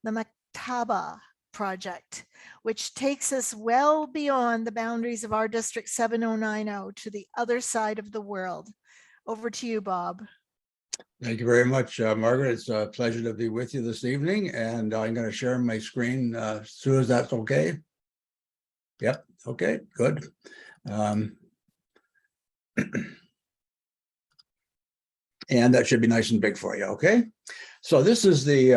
the Maktaba project, which takes us well beyond the boundaries of our District 7090 to the other side of the world. Over to you, Bob. Thank you very much, Margaret. It's a pleasure to be with you this evening, and I'm going to share my screen as soon as that's okay. Yep, okay, good. And that should be nice and big for you, okay? So this is the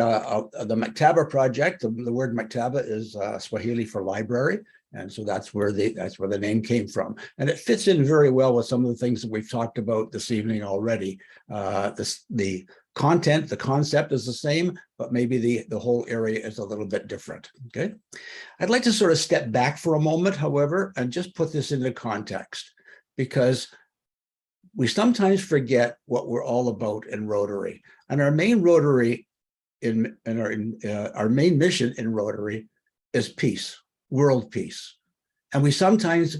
Maktaba project. The word Maktaba is Swahili for library, and so that's where the name came from. And it fits in very well with some of the things that we've talked about this evening already. The content, the concept is the same, but maybe the whole area is a little bit different, okay? I'd like to sort of step back for a moment, however, and just put this into context, because we sometimes forget what we're all about in Rotary. And our main Rotary, our main mission in Rotary is peace, world peace. And we sometimes,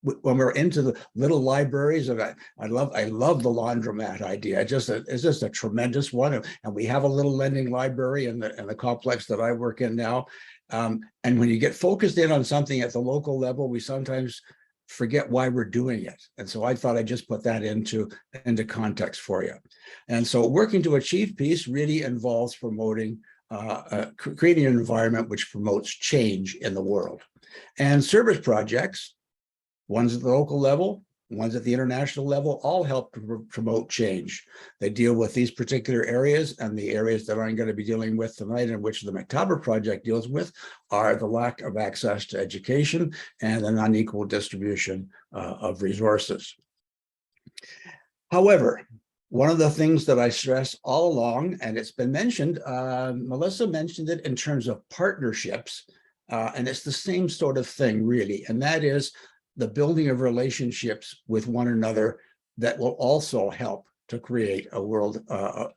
when we're into the little libraries, and I love the laundromat idea. It's just a tremendous one. And we have a little lending library in the complex that I work in now. And when you get focused in on something at the local level, we sometimes forget why we're doing it. And so I thought I'd just put that into context for you. And so working to achieve peace really involves promoting, creating an environment which promotes change in the world. And service projects, ones at the local level, ones at the international level, all help to promote change. They deal with these particular areas, and the areas that I'm going to be dealing with tonight, and which the McTaber Project deals with, are the lack of access to education and an unequal distribution of resources. However, one of the things that I stress all along, and it's been mentioned, Melissa mentioned it in terms of partnerships, and it's the same sort of thing, really, and that is the building of relationships with one another that will also help to create a world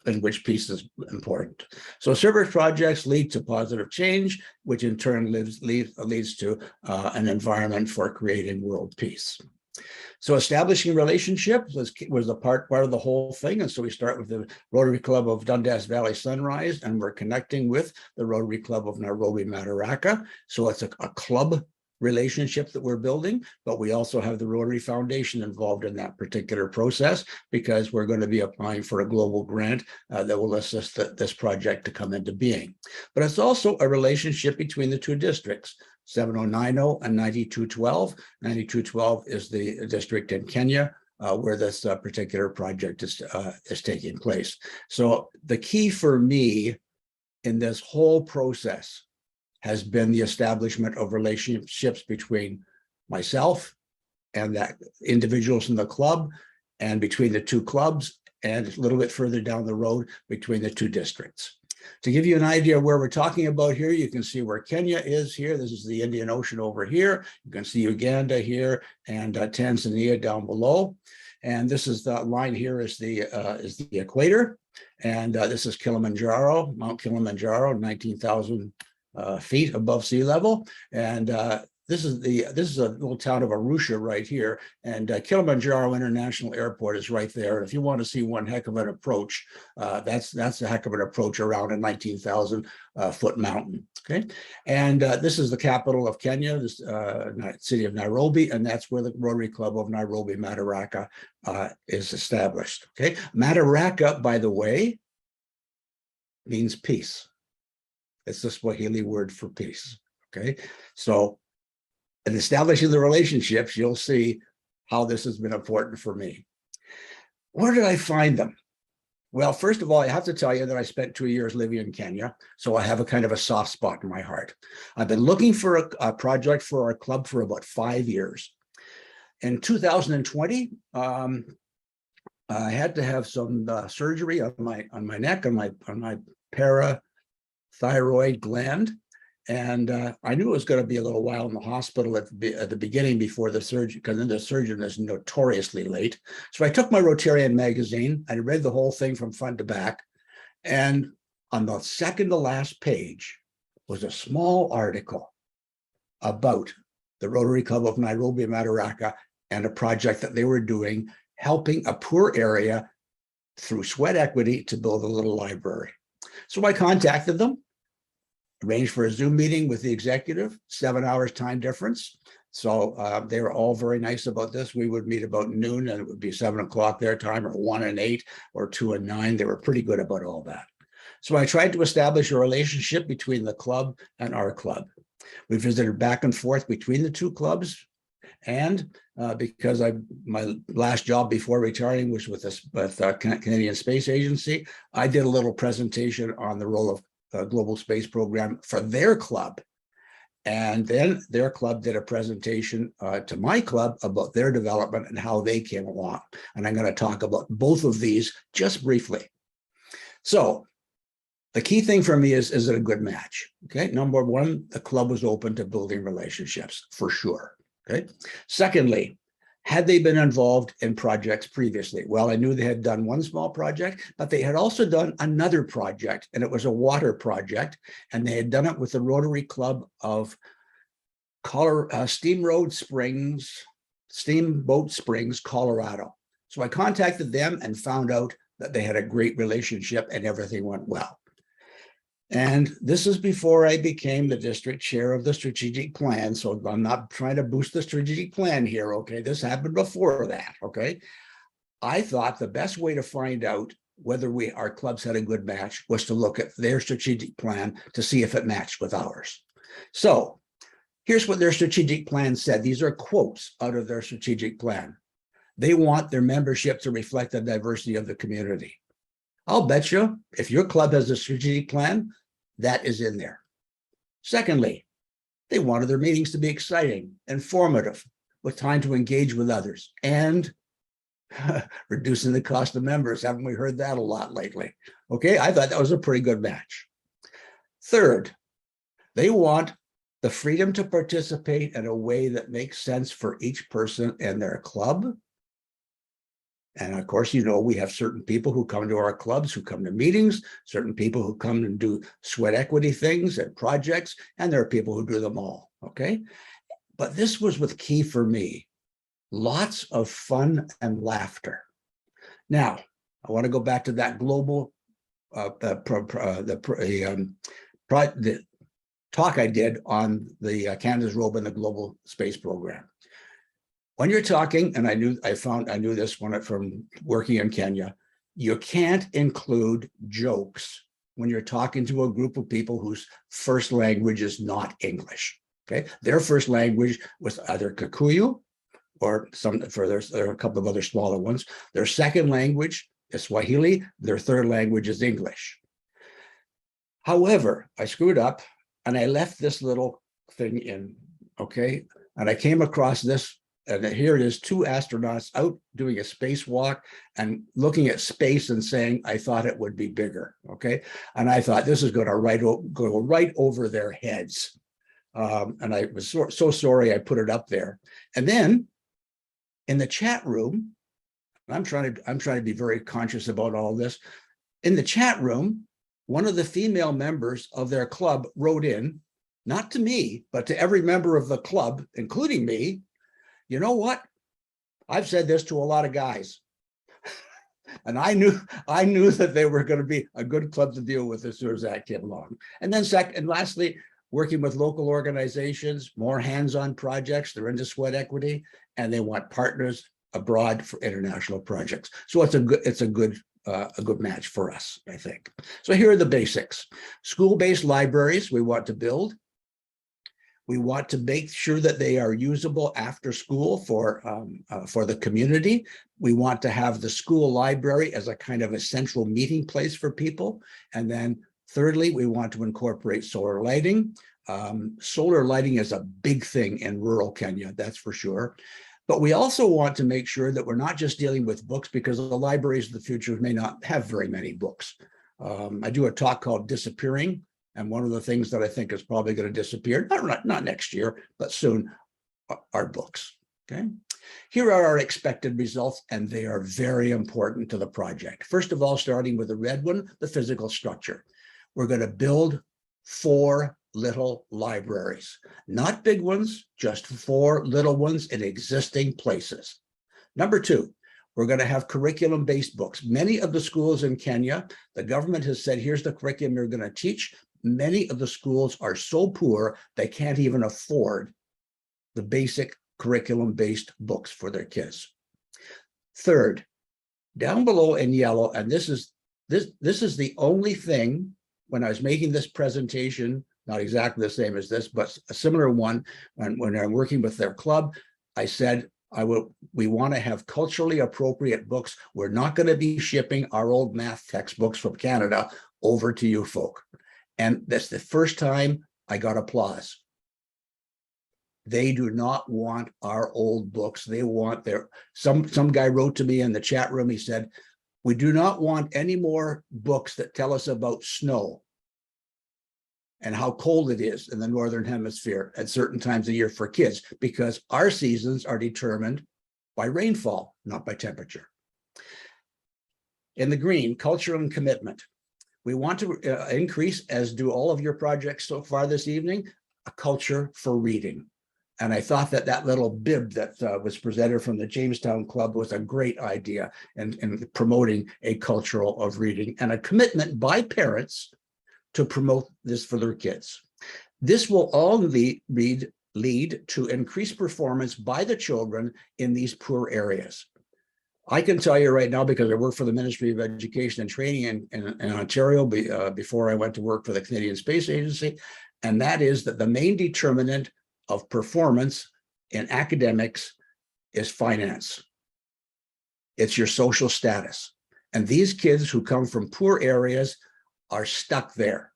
in which peace is important. So service projects lead to positive change, which in turn leads to an environment for creating world peace. So establishing relationships was a part of the whole thing. And so we start with the Rotary Club of Dundas Valley Sunrise, and we're connecting with the Rotary Club of Nairobi Madaraka. So it's a club relationship that we're building, but we also have the Rotary Foundation involved in that particular process, because we're going to be applying for a global grant that will assist this project to come into being. But it's also a relationship between the two districts, 7090 and 9212. 9212 is the district in Kenya where this particular project is taking place. So the key for me in this whole process has been the establishment of relationships between myself and that individuals in the club, and between the two clubs, and a little bit further down the road between the two districts. To give you an idea of where we're talking about here, you can see where Kenya is here. This is the Indian Ocean over here. You can see Uganda here, and Tanzania down below. And this is the line here is the equator. And this is Kilimanjaro, Mount Kilimanjaro, 19,000 feet above sea level. And this is a little town of Arusha right here, and Kilimanjaro International Airport is right there. And if you want to see one heck of an approach, that's a heck of an approach around a 19,000 foot mountain. Okay, and this is the capital of Kenya, this city of Nairobi, and that's where the Rotary Club of Nairobi Madaraka is established. Okay, Madaraka, by the way, means peace. It's the Swahili word for peace. Okay, so in establishing the relationships, you'll see how this has been important for me. Where did I find them? Well, first of all, I have to tell you that I spent 2 years living in Kenya, so I have a kind of a soft spot in my heart. I've been looking for a project for our club for about 5 years. In 2020, I had to have some surgery on my neck, on my parathyroid gland. And I knew it was going to be a little while in the hospital at the beginning before the surgery, because then the surgeon is notoriously late. So I took my Rotarian magazine, I read the whole thing from front to back. And on the second to last page was a small article about the Rotary Club of Nairobi Madaraka and a project that they were doing, helping a poor area through sweat equity to build a little library. So I contacted them, arranged for a Zoom meeting with the executive, 7 hours time difference. So they were all very nice about this. We would meet about noon, and it would be 7 o'clock their time, or 1 and 8, or 2 and 9. They were pretty good about all that. So I tried to establish a relationship between the club and our club. We visited back and forth between the two clubs. And because my last job before retiring was with the Canadian Space Agency, I did a little presentation on the role of global space program for their club. And then their club did a presentation to my club about their development and how they came along. And I'm going to talk about both of these just briefly. So the key thing for me is it a good match? Okay, number one, the club was open to building relationships for sure. Okay. Secondly, had they been involved in projects previously? Well, I knew they had done one small project, but they had also done another project, and it was a water project, and they had done it with the Rotary Club of Steamboat Springs, Colorado. So I contacted them and found out that they had a great relationship and everything went well. And this is before I became the district chair of the strategic plan. So I'm not trying to boost the strategic plan here, okay? This happened before that, okay? I thought the best way to find out whether our clubs had a good match was to look at their strategic plan to see if it matched with ours. So here's what their strategic plan said. These are quotes out of their strategic plan. They want their membership to reflect the diversity of the community. I'll bet you if your club has a strategic plan, that is in there. Secondly, they wanted their meetings to be exciting, informative, with time to engage with others, and reducing the cost of members. Haven't we heard that a lot lately? Okay, I thought that was a pretty good match. Third, they want the freedom to participate in a way that makes sense for each person and their club. And of course, you know, we have certain people who come to our clubs, who come to meetings, certain people who come and do sweat equity things and projects, and there are people who do them all, okay? But this was what's key for me. Lots of fun and laughter. Now, I want to go back to that global the talk I did on the Canada's role in the global space program. When you're talking, and I knew this from working in Kenya, you can't include jokes when you're talking to a group of people whose first language is not English. Okay, their first language was either Kikuyu or there are a couple of other smaller ones. Their second language is Swahili. Their third language is English. However, I screwed up and I left this little thing in, okay? And I came across this, and here it is, 2 astronauts out doing a spacewalk and looking at space and saying, I thought it would be bigger, okay? And I thought this is going to go right over their heads. And I was so sorry I put it up there. And then in the chat room, I'm trying to be very conscious about all this. In the chat room, one of the female members of their club wrote in, not to me, but to every member of the club, including me, you know what? I've said this to a lot of guys. And I knew that they were going to be a good club to deal with as soon as that came along. And then lastly, working with local organizations, more hands-on projects. They're into sweat equity, and they want partners abroad for international projects. So it's a good match for us, I think. So here are the basics. School-based libraries we want to build. We want to make sure that they are usable after school for the community. We want to have the school library as a kind of a central meeting place for people. And then thirdly, we want to incorporate solar lighting. Solar lighting is a big thing in rural Kenya, that's for sure. But we also want to make sure that we're not just dealing with books, because the libraries of the future may not have very many books. I do a talk called Disappearing, and one of the things that I think is probably going to disappear, not next year, but soon, are books, okay? Here are our expected results, and they are very important to the project. First of all, starting with the red one, the physical structure. We're going to build 4 little libraries, not big ones, just 4 little ones in existing places. Number 2, we're going to have curriculum-based books. Many of the schools in Kenya, the government has said, here's the curriculum you're going to teach. Many of the schools are so poor, they can't even afford the basic curriculum-based books for their kids. Third, down below in yellow, and this is the only thing, when I was making this presentation, not exactly the same as this, but a similar one, when I'm working with their club, I said, we want to have culturally appropriate books. We're not going to be shipping our old math textbooks from Canada over to you folk. And that's the first time I got applause. They do not want our old books. They want some guy wrote to me in the chat room. He said, we do not want any more books that tell us about snow and how cold it is in the Northern Hemisphere at certain times of year for kids, because our seasons are determined by rainfall, not by temperature. In the green, culture and commitment. We want to increase, as do all of your projects so far this evening, a culture for reading. And I thought that little bib that was presented from the Jamestown Club was a great idea in promoting a culture of reading, and a commitment by parents to promote this for their kids. This will all lead to increased performance by the children in these poor areas. I can tell you right now, because I work for the Ministry of Education and Training in Ontario before I went to work for the Canadian Space Agency, and that is that the main determinant of performance in academics is finance. It's your social status. And these kids who come from poor areas are stuck there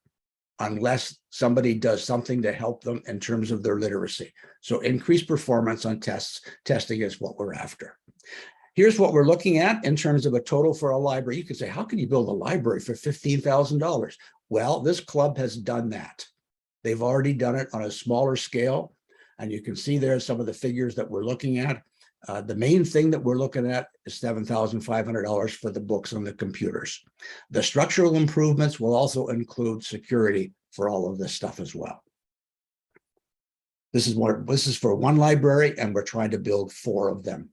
unless somebody does something to help them in terms of their literacy. So increased performance on testing is what we're after. Here's what we're looking at in terms of a total for a library. You could say, how can you build a library for $15,000? Well, this club has done that. They've already done it on a smaller scale. And you can see there some of the figures that we're looking at. The main thing that we're looking at is $7,500 for the books and the computers. The structural improvements will also include security for all of this stuff as well. This is for one library, and we're trying to build 4 of them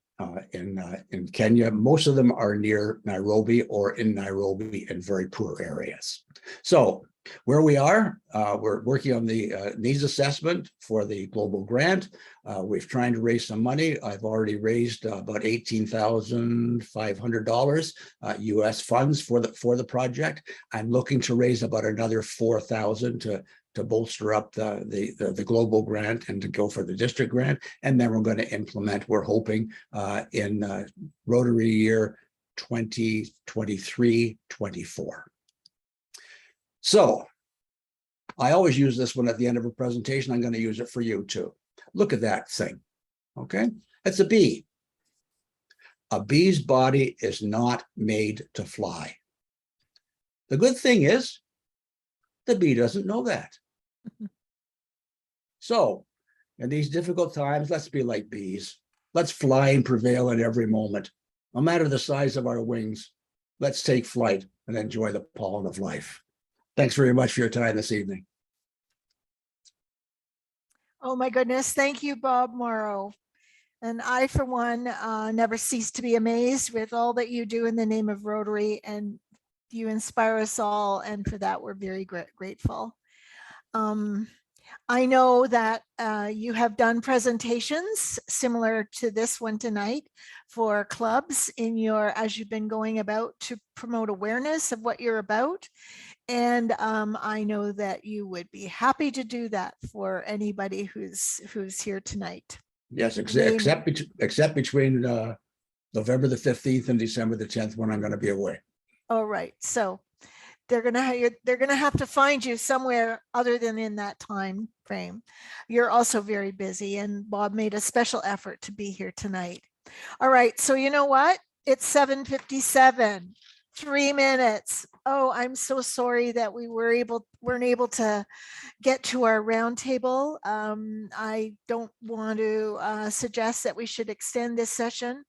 in Kenya. Most of them are near Nairobi or in Nairobi in very poor areas. So where we are, we're working on the needs assessment for the global grant. We're trying to raise some money. I've already raised about $18,500 US funds for the project. I'm looking to raise about another $4,000 to bolster up the global grant and to go for the district grant. And then we're going to implement, we're hoping, in Rotary year 2023-24. So I always use this one at the end of a presentation. I'm going to use it for you too. Look at that thing. Okay, it's a bee. A bee's body is not made to fly. The good thing is the bee doesn't know that. So in these difficult times, let's be like bees. Let's fly and prevail in every moment. No matter the size of our wings, let's take flight and enjoy the pollen of life. Thanks very much for your time this evening. Oh my goodness. Thank you, Bob Morrow. And I, for one, never cease to be amazed with all that you do in the name of Rotary, and you inspire us all. And for that, we're very grateful. I know that you have done presentations similar to this one tonight for clubs in your, as you've been going about to promote awareness of what you're about. And I know that you would be happy to do that for anybody who's here tonight. Yes, except between November the 15th and December the 10th, when I'm going to be away. All right. So they're gonna have to find you somewhere other than in that time frame. You're also very busy, and Bob made a special effort to be here tonight. All right. So you know what? It's 7:57. 3 minutes. Oh, I'm so sorry that we weren't able to get to our roundtable. I don't want to suggest that we should extend this session,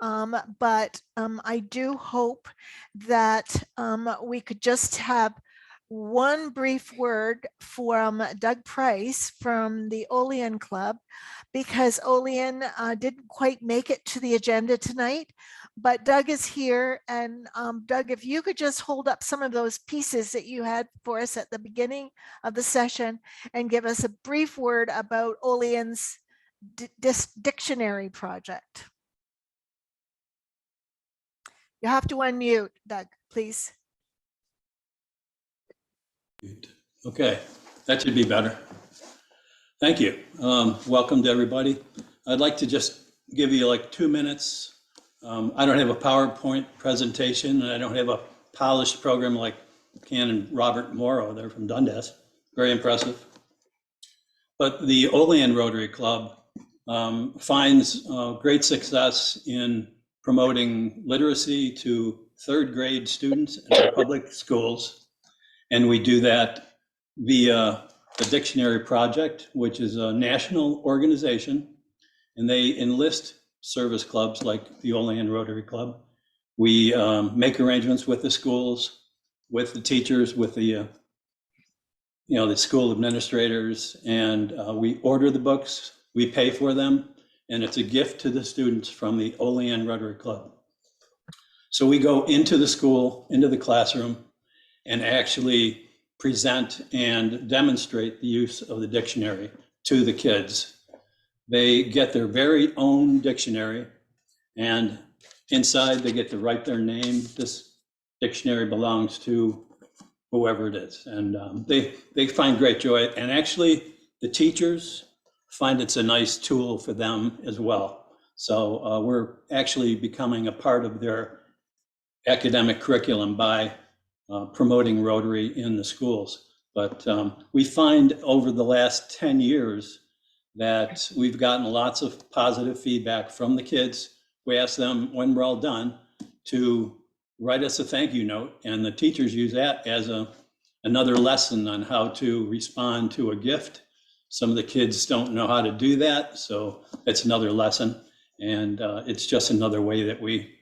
but I do hope that we could just have one brief word from Doug Price from the Olean Club, because Olean didn't quite make it to the agenda tonight. But Doug is here, and Doug, if you could just hold up some of those pieces that you had for us at the beginning of the session and give us a brief word about Olean's dictionary project. You have to unmute, Doug, please. Okay, that should be better. Thank you. Welcome to everybody. I'd like to just give you like 2 minutes. I don't have a PowerPoint presentation, and I don't have a polished program like Ken and Robert Morrow. They're from Dundas. Very impressive. But the Olean Rotary Club finds great success in promoting literacy to 3rd grade students in our public schools. And we do that via the Dictionary Project, which is a national organization, and they enlist service clubs like the Olean Rotary Club. We make arrangements with the schools, with the teachers, with the the school administrators, and we order the books, we pay for them, and it's a gift to the students from the Olean Rotary Club. So we go into the school, into the classroom, and actually present and demonstrate the use of the dictionary to the kids. They get their very own dictionary, and inside they get to write their name. This dictionary belongs to whoever it is, and they find great joy. And actually, the teachers find it's a nice tool for them as well. So we're actually becoming a part of their academic curriculum by promoting Rotary in the schools. But we find over the last 10 years that we've gotten lots of positive feedback from the kids. We ask them, when we're all done, to write us a thank you note, and the teachers use that as another lesson on how to respond to a gift. Some of the kids don't know how to do that, so it's another lesson, and it's just another way that we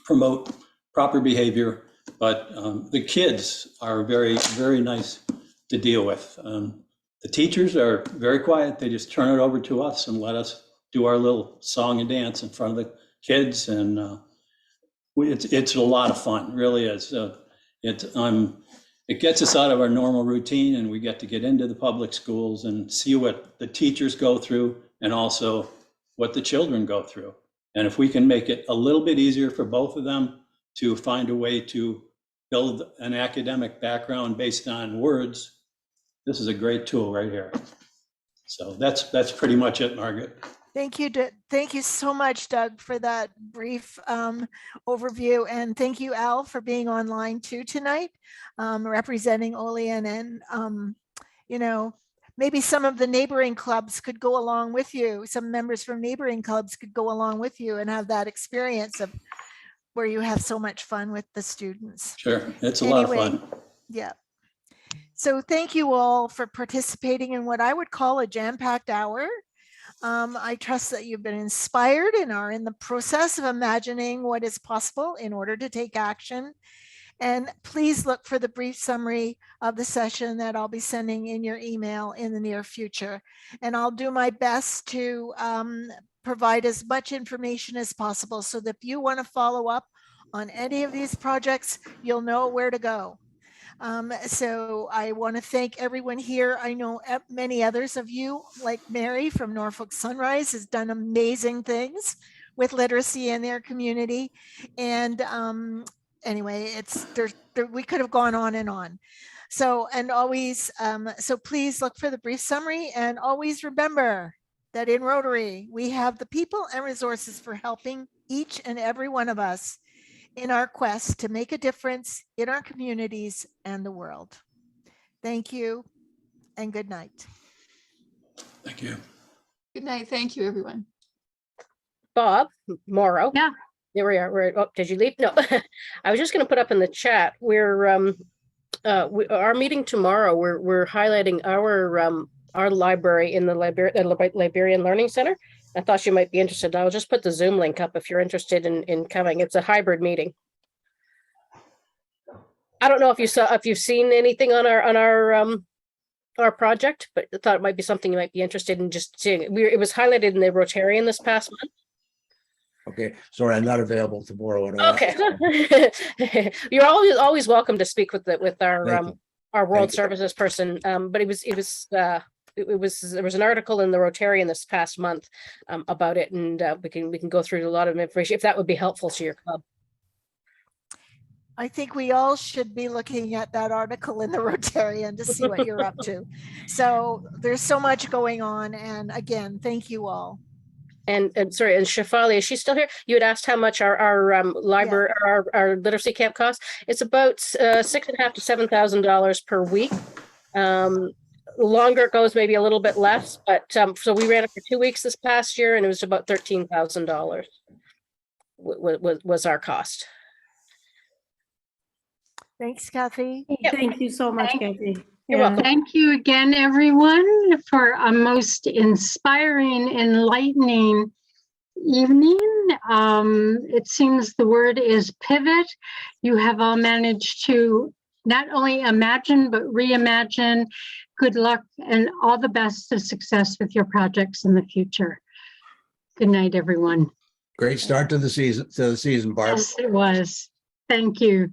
promote proper behavior. But the kids are very, very nice to deal with. The teachers are very quiet. They just turn it over to us and let us do our little song and dance in front of the kids, and it's a lot of fun, really is. It gets us out of our normal routine, and we get to get into the public schools and see what the teachers go through and also what the children go through. And if we can make it a little bit easier for both of them to find a way to build an academic background based on words, this is a great tool right here. So that's pretty much it, Margaret. Thank you. Thank you so much, Doug, for that brief overview. And thank you, Al, for being online too tonight, representing Olean. And, you know, maybe some of the neighboring clubs could go along with you. Some members from neighboring clubs could go along with you and have that experience of where you have so much fun with the students. Sure, it's a lot of fun. Yeah. So thank you all for participating in what I would call a jam-packed hour. I trust that you've been inspired and are in the process of imagining what is possible in order to take action. And please look for the brief summary of the session that I'll be sending in your email in the near future. And I'll do my best to provide as much information as possible so that if you want to follow up on any of these projects, you'll know where to go. So I want to thank everyone here. I know many others of you, like Mary from Norfolk Sunrise, has done amazing things with literacy in their community. And anyway, we could have gone on and on. So, and always, so please look for the brief summary, and always remember that in Rotary, we have the people and resources for helping each and every one of us in our quest to make a difference in our communities and the world. Thank you and good night. Thank you. Good night. Thank you, everyone. Bob Morrow. Yeah. There we are. Oh, did you leave? No, I was just going to put up in the chat. Our meeting tomorrow, we're highlighting our library in the Liberian Learning Center. I thought you might be interested. I'll just put the Zoom link up if you're interested in coming. It's a hybrid meeting. I don't know if you've seen anything on our project, but I thought it might be something you might be interested in just seeing. It was highlighted in the Rotarian this past month. Okay, sorry, I'm not available tomorrow at all. Okay, you're always welcome to speak with our World Services person. But there was an article in the Rotarian this past month about it, and we can go through a lot of information if that would be helpful to your club. I think we all should be looking at that article in the Rotarian to see what you're up to. So there's so much going on, and again, thank you all. And sorry, and Shafali, is she still here? You had asked how much our library, our literacy camp costs. It's about $6,500 to $7,000 per week. Longer it goes, maybe a little bit less, but so we ran it for 2 weeks this past year, and it was about $13,000 was our cost. Thanks, Kathy. Yep. Thank you so much, Kathy. You're welcome. Thank you again, everyone, for a most inspiring, enlightening evening. It seems the word is pivot. You have all managed to not only imagine, but reimagine. Good luck and all the best of success with your projects in the future. Good night, everyone. Great start to the season, Barb. Yes, it was. Thank you.